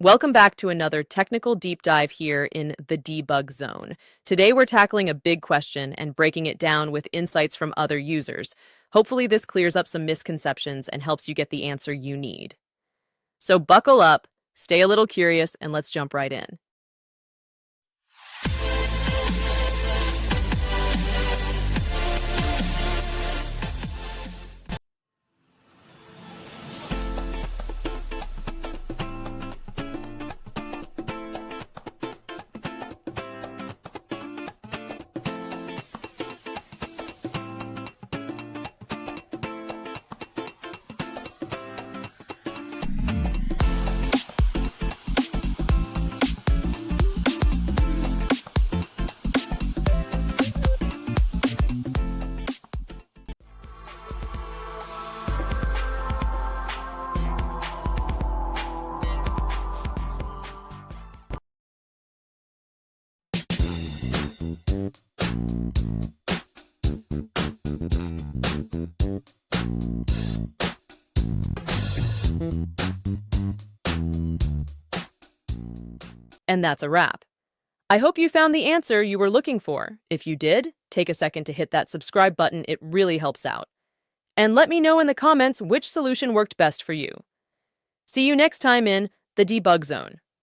Welcome back to another technical deep dive here in the debug zone. Today we're tackling a big question and breaking it down with insights from other users. Hopefully this clears up some misconceptions and helps you get the answer you need. So buckle up, stay a little curious, and let's jump right in. And that's a wrap. I hope you found the answer you were looking for. If you did, take a second to hit that subscribe button. It really helps out. And let me know in the comments which solution worked best for you. See you next time in the debug zone.